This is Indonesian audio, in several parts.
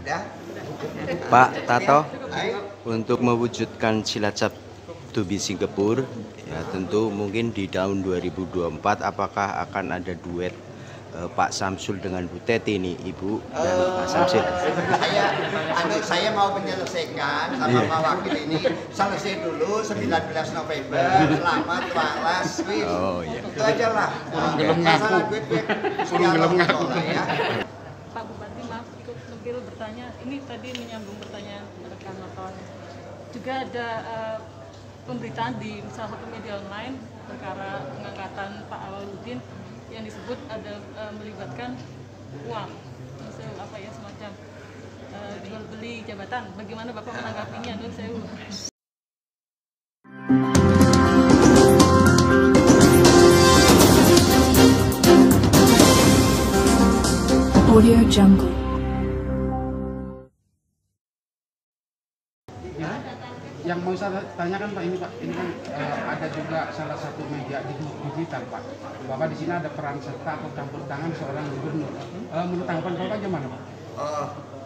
Udah. Pak Tato, Ayo. untuk mewujudkan Cilacap to be Singapore, ya tentu mungkin di tahun 2024 apakah akan ada duet Pak Samsul dengan Bu Teti nih, Ibu dan Pak Samsul? Saya mau menyelesaikan sama Pak Wakil ini selesai dulu 19 November. Selamat waras, wis. Oh iya. Itu aja lah. Masalah duit ya. Pak Bupati, maaf ikut sambil bertanya. Ini tadi menyambung pertanyaan rekan nonton. Juga ada pemberitaan di salah satu media online perkara pengangkatan Pak Awaludin yang disebut ada melibatkan uang, misalnya apa ya, semacam jual beli jabatan. Bagaimana Bapak menanggapinya? Nur Sewu. Audio Jungle. Yang mau saya tanyakan Pak, ini Pak, ini kan ada juga salah satu media digital Pak, bahwa di sini ada peran serta atau campur tangan seorang gubernur. Menurut tanggapan Bapak gimana Pak?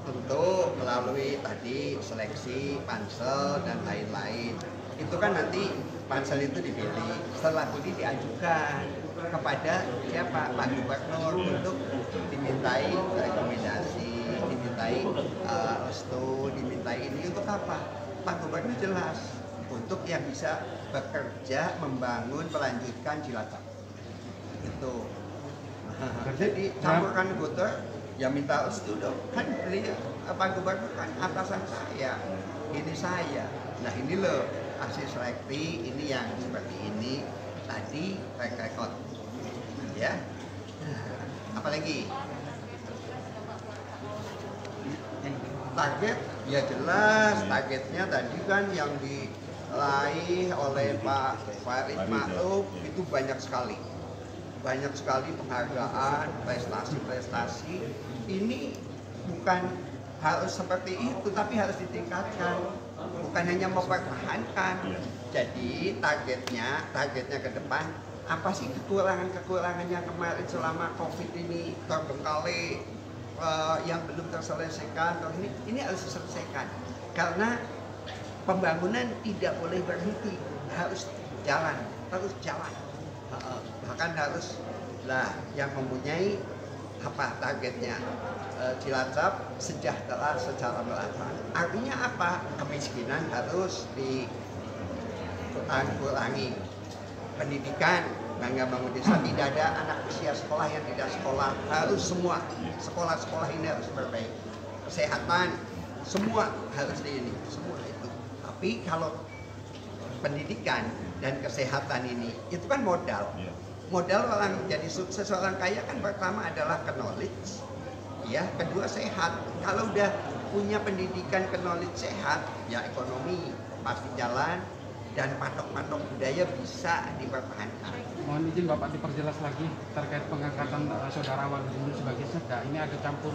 Tentu melalui tadi seleksi pansel dan lain-lain. Itu kan nanti pansel itu dipilih, setelah itu diajukan kepada siapa, Pak Gubernur, untuk dimintai rekomendasi, dimintai restu, dimintai ini untuk apa? Pak Gubernur jelas, untuk yang bisa bekerja membangun melanjutkan Cilacap. Itu. Jadi campurkan Guter, ya minta restu dong. Kan Pak Gubernur kan atasan saya, ini saya. Nah ini loh hasil seleksi, ini yang seperti ini. Tadi record, ya. Apalagi? Target, ya jelas targetnya tadi kan yang diraih oleh Pak Farid Makruf itu banyak sekali penghargaan, prestasi-prestasi. Ini bukan harus seperti itu, tapi harus ditingkatkan, bukan hanya mempertahankan. Jadi targetnya ke depan apa sih kekurangannya kemarin selama COVID ini terbengkalai, yang belum terselesaikan. Ini harus diselesaikan karena pembangunan tidak boleh berhenti, harus jalan, terus jalan. Bahkan harus yang mempunyai apa targetnya, Cilacap sejahtera secara merata. Artinya apa? Kemiskinan harus dikurangi, pendidikan, Bangga Bangun Desa, tidak ada anak usia sekolah yang tidak sekolah, harus semua sekolah-sekolah ini harus perbaiki. Kesehatan, semua harus semua itu. Tapi kalau pendidikan dan kesehatan ini, itu kan modal. Modal orang jadi sukses, orang kaya kan pertama adalah knowledge, ya, kedua sehat. Kalau udah punya pendidikan, knowledge, sehat, ya ekonomi pasti jalan, dan patok-patok budaya bisa dipertahankan. Mohon izin Bapak diperjelas lagi terkait pengangkatan Saudara Awaludin sebagai sekda. Ini ada campur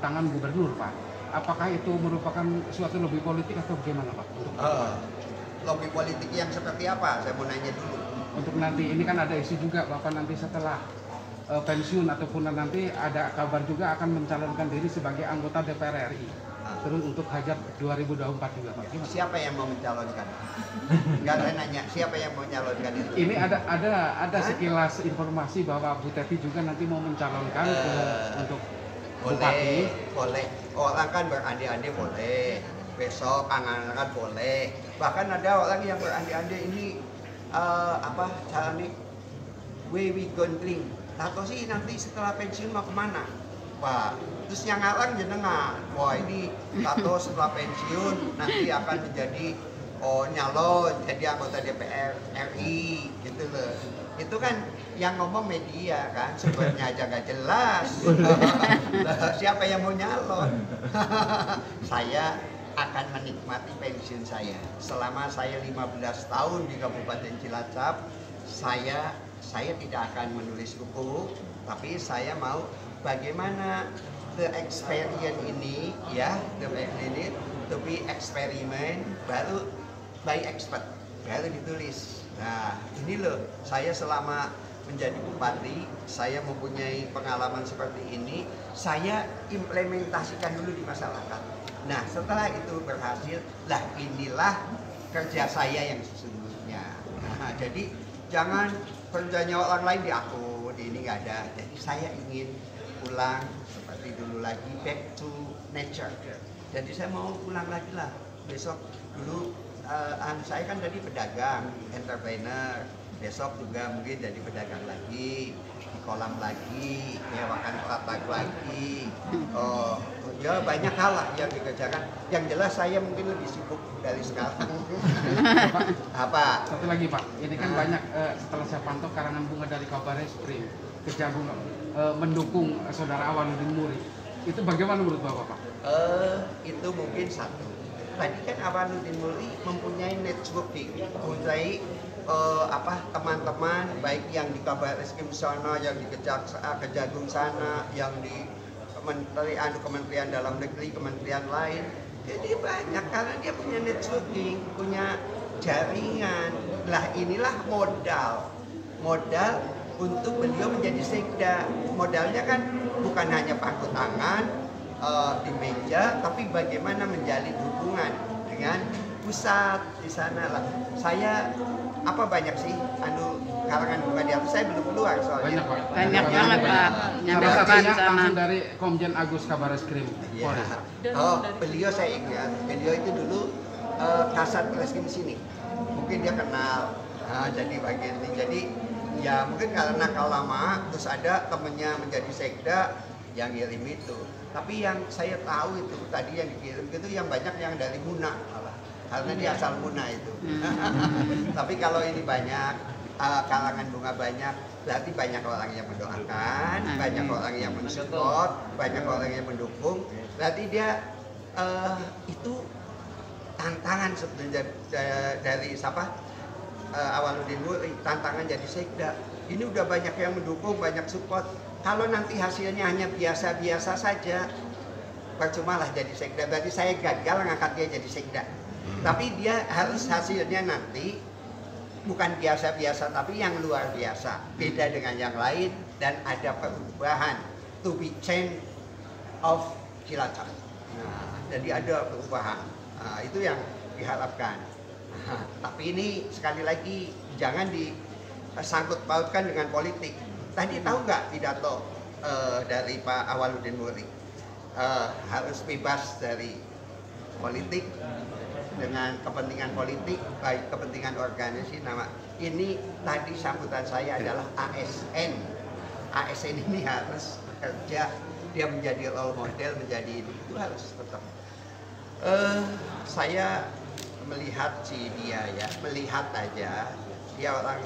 tangan gubernur Pak. Apakah itu merupakan suatu lobby politik atau bagaimana Pak? Lobby politik yang seperti apa? Saya mau nanya dulu. Untuk nanti ini kan ada isu juga Bapak nanti setelah pensiun ataupun nanti ada kabar juga akan mencalonkan diri sebagai anggota DPR RI. Terus untuk hajat 2024 juga Pak. Siapa yang mau mencalonkan? Enggak, saya nanya, siapa yang mau mencalonkan itu? Ini ada sekilas informasi bahwa Bu Teti juga nanti mau mencalonkan untuk bupati. Boleh. Orang kan berandai-andai boleh. Besok angan-angan boleh. Bahkan ada orang yang berandai-andai ini cara nih? We gondling. Tahu sih nanti setelah pensiun mau kemana? Pak, terus yang ngalang jenengan, wah ini Tato setelah pensiun nanti akan menjadi nyalon jadi anggota DPR RI gitu loh. Itu kan yang ngomong media kan, sumbernya aja nggak jelas. Siapa yang mau nyalon? Saya akan menikmati pensiun saya. Selama saya 15 tahun di Kabupaten Cilacap, saya tidak akan menulis buku, tapi saya mau bagaimana the experience ini, ya, to be eksperimen baru by expert, baru ditulis. Nah, ini loh, saya selama menjadi bupati, saya mempunyai pengalaman seperti ini, saya implementasikan dulu di masyarakat. Nah, setelah itu berhasil, lah inilah kerja saya yang sesungguhnya. Nah, jadi jangan kerjanya orang lain di aku, di ini nggak ada. Jadi saya ingin pulang seperti dulu lagi, back to nature. Jadi saya mau pulang lagi lah besok. Dulu saya kan tadi pedagang, entrepreneur. Besok juga mungkin jadi pedagang lagi, di kolam lagi, nyewakan pelatag lagi. Ya banyak hal lah yang dikerjakan. Yang jelas saya mungkin lebih sibuk dari sekarang. Apa? Satu lagi Pak, ini kan banyak setelah saya pantau karangan bunga dari Kabareskrim Kejagung mendukung saudara Awaludin Muri. Itu bagaimana menurut Bapak Pak? Itu mungkin satu. Tadi kan Awaludin Muri mempunyai networking, mempunyai teman-teman baik yang di Kabareskrim sana, yang di Kejagung sana, yang di Kementerian Dalam Negeri, kementerian lain. Jadi banyak karena dia punya networking, punya jaringan. Lah inilah modal untuk beliau menjadi sekda. Modalnya kan bukan hanya paku tangan di meja, tapi bagaimana menjalin hubungan dengan pusat di sana lah. Saya banyak sih karangan bunga di atas, saya belum keluar soalnya. Banyak Pak. Banyak banget Pak. Salah Nyampaikan satunya sama. langsung dari Komjen Agus Kabareskrim. Ya. Beliau saya ingat, beliau itu dulu Kasat Reskrim di sini. Mungkin dia kenal, jadi bagian ini. Jadi ya mungkin karena kalau lama, terus ada temennya menjadi sekda yang kirim itu. Tapi yang saya tahu itu tadi yang dikirim itu yang banyak yang dari Muna malah. Karena dia asal Muna itu. Tapi kalau ini banyak, kalangan bunga banyak, berarti banyak orang yang mendoakan, banyak orang yang mensupport, banyak orang yang mendukung. Berarti dia itu tantangan sebenarnya dari Awaludin Muri, tantangan jadi sekda. Ini udah banyak yang mendukung, banyak support. Kalau nanti hasilnya hanya biasa-biasa saja, percuma lah jadi sekda. Berarti saya gagal ngangkat dia jadi sekda. Tapi dia harus hasilnya nanti bukan biasa-biasa, tapi yang luar biasa, beda dengan yang lain, dan ada perubahan, to be change of Cilacap. Nah, jadi ada perubahan. Nah, itu yang diharapkan. Nah, tapi ini sekali lagi jangan disangkut pautkan dengan politik. Tadi tahu nggak pidato dari Pak Awaludin Muri? Harus bebas dari politik, dengan kepentingan politik, baik kepentingan organisasi. Ini tadi sambutan saya adalah ASN. ASN ini harus bekerja, dia menjadi role model, menjadi itu harus tetap. Saya melihat dia ya, melihat aja dia orang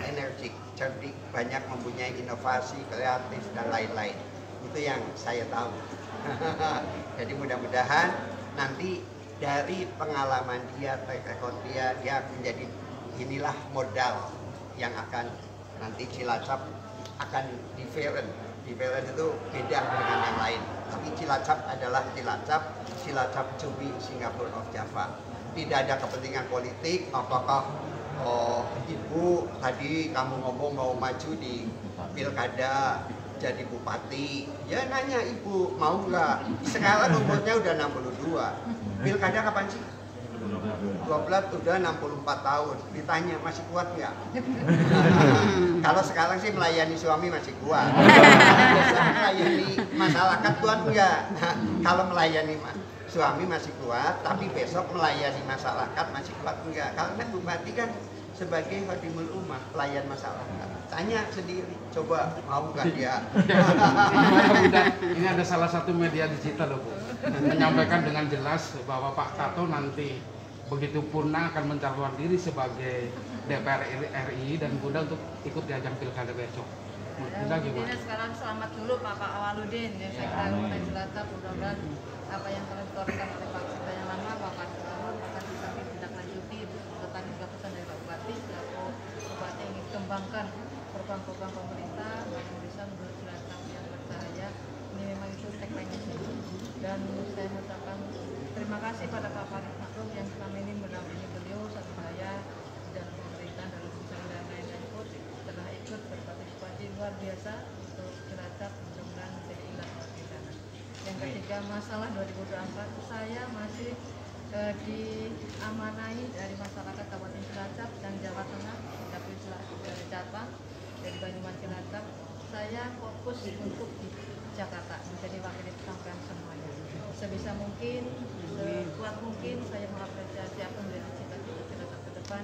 energik, cerdik, banyak mempunyai inovasi, kreatif dan lain-lain. Itu yang saya tahu. Jadi mudah-mudahan nanti dari pengalaman dia, track record dia menjadi inilah modal yang akan nanti Cilacap akan different. Different itu beda dengan yang lain. Tapi Cilacap adalah Cilacap to be Singapore of Java. Tidak ada kepentingan politik. Apakah ibu tadi kamu ngomong mau maju di pilkada jadi bupati, ya nanya ibu mau nggak? Sekarang umurnya udah 62. Pilkada kapan sih? 12 udah 64 tahun. Ditanya masih kuat nggak? Kalau sekarang sih melayani suami masih kuat. Melayani masyarakat kuat nggak? Kalau melayani suami masih kuat, tapi besok melayani masyarakat masih kuat nggak? Karena bupati kan sebagai khadimul ummah, pelayan masyarakat. Tanya sendiri, coba mau nggak dia? Ini ada salah satu media digital loh Bu, menyampaikan dengan jelas bahwa Pak Tato nanti begitu purna akan mencalonkan diri sebagai DPR RI dan Bunda untuk ikut di ajang pilkada besok. Bunda gimana? Sekarang selamat dulu Pak Awaludin, ya saya kira Kota Cilacap, mudah-mudahan apa yang telah ditorkan oleh Pak Sekda yang lama, Bapak Tato akan bisa ditindaklanjuti. Tentang juga pesan dari Pak Bupati, selaku Bupati ingin kembangkan program-program pemerintah yang bisa menurut Cilacap yang bercahaya. Ini memang itu tagline-nya. Dan saya mengucapkan terima kasih pada Pak Farid Makruf yang selama ini mendampingi beliau satu saya dan pemerintah dalam usaha dan lain-lain pun. luar biasa untuk Cilacap, mudah-mudahan bisa dilaksanakan. Yang ketiga, masalah 2024 saya masih diamanai dari masyarakat Kabupaten Cilacap dan Jawa Tengah, Dapil Jateng dari Banyumas Cilacap. Saya fokus untuk di Jakarta menjadi wakil sampean semuanya. Sebisa mungkin, sekuat mungkin saya mengapresiasi apa yang menjadi cita-cita Cilacap ke depan,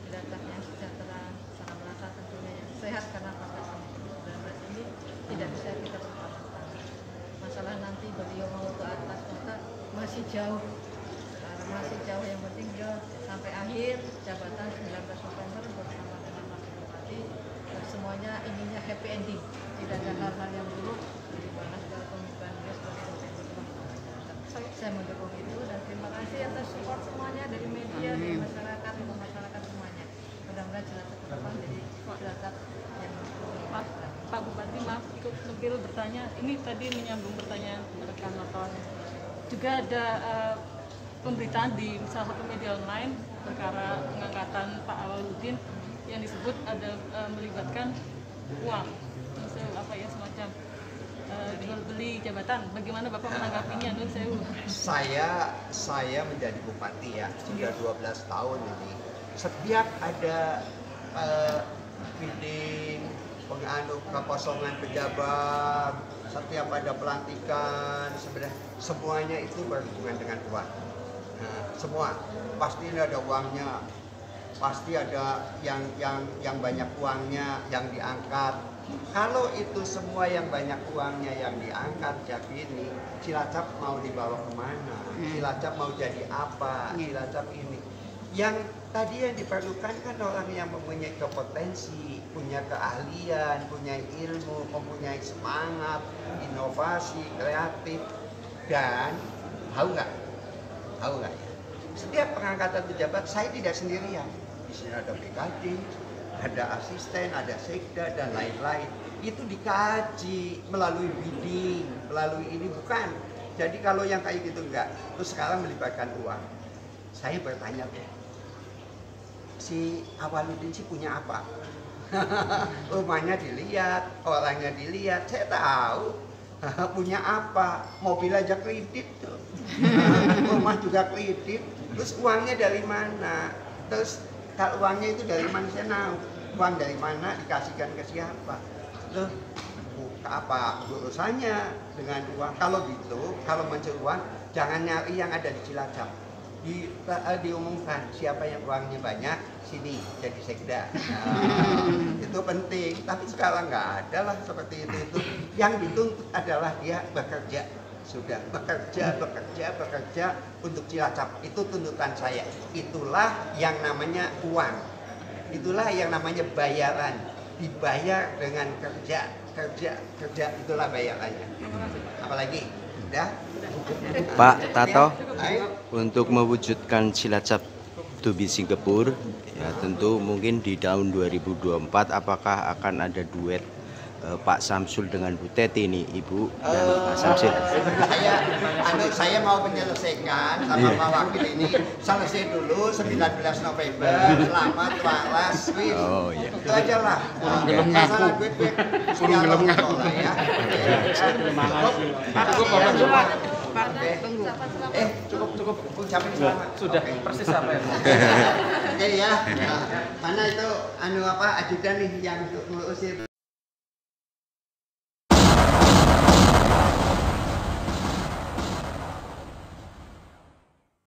Cilacap yang sejahtera, secara merata tentunya yang sehat karena pasca 2019 ini tidak bisa kita berpasangan. Masalah nanti beliau mau ke atas kota masih jauh. Masih jauh, yang penting dia sampai akhir jabatan 19 November bersama dengan Wakil Bupati, semuanya ininya happy ending, tidak ada hal-hal yang buruk di mana segala pemikiran dia sebagai berjuang. Saya mendukung itu dan terima kasih atas support semuanya dari media, dari masyarakat, semuanya. Mudah-mudahan Cilacap ke depan jadi Cilacap yang Pak Bupati, maaf ikut nempil bertanya, ini tadi menyambung pertanyaan rekan nonton. Juga ada pemberitaan di salah satu media online perkara pengangkatan Pak Awaludin yang disebut ada melibatkan uang, apa ya, semacam jual beli jabatan. Bagaimana Bapak menanggapinya? Saya menjadi bupati ya sudah 12 tahun ini. Setiap ada bidding, kekosongan pejabat, setiap ada pelantikan, sebenarnya semuanya itu berhubungan dengan uang. Nah, semua pasti ada uangnya, pasti ada yang banyak uangnya yang diangkat. Kalau itu semua yang banyak uangnya yang diangkat, jadi ini Cilacap mau dibawa kemana? Cilacap mau jadi apa? Cilacap ini yang tadi yang diperlukan kan orang yang mempunyai kompetensi, punya keahlian, punya ilmu, mempunyai semangat, inovasi, kreatif, dan tahu nggak ya? Setiap pengangkatan pejabat saya tidak sendirian. Di sini ada BKD, ada asisten, ada sekda dan lain-lain. Itu dikaji melalui bidding, melalui ini bukan. Jadi kalau yang kayak gitu enggak, terus sekarang melibatkan uang. Saya bertanya tuh, si Awaludin sih punya apa? Rumahnya dilihat, orangnya dilihat, saya tahu punya apa, mobil aja kredit tuh, rumah juga kredit, terus uangnya dari mana? Terus kalau uangnya itu dari mana saya tahu, uang dari mana dikasihkan ke siapa? Loh, apa urusannya dengan uang? Kalau gitu, kalau mencari uang, jangan nyari yang ada di Cilacap. Diumumkan siapa yang uangnya banyak, sini jadi sekda. Nah, itu penting. Tapi sekarang nggak ada lah seperti itu. Yang dituntut adalah dia bekerja. Sudah bekerja untuk Cilacap. Itu tuntutan saya. Itulah yang namanya uang. Itulah yang namanya bayaran. Dibayar dengan kerja. Itulah bayarannya. Apalagi? Udah? Pak Tato, untuk mewujudkan Cilacap to be Singapore, ya tentu mungkin di tahun 2024 apakah akan ada duet Pak Samsul dengan Bu Teti ini, Ibu dan Pak Samsul? Saya mau menyelesaikan sama Pak Wakil ini, selesai dulu 19 November, selamat waras, wis. Oh iya. Itu aja lah. Masalah duit segala macam lah ya. Cukup ucapin selamat. Sudah persis apa ya? Oke ya. Mana itu ajudan nih yang untuk mengusir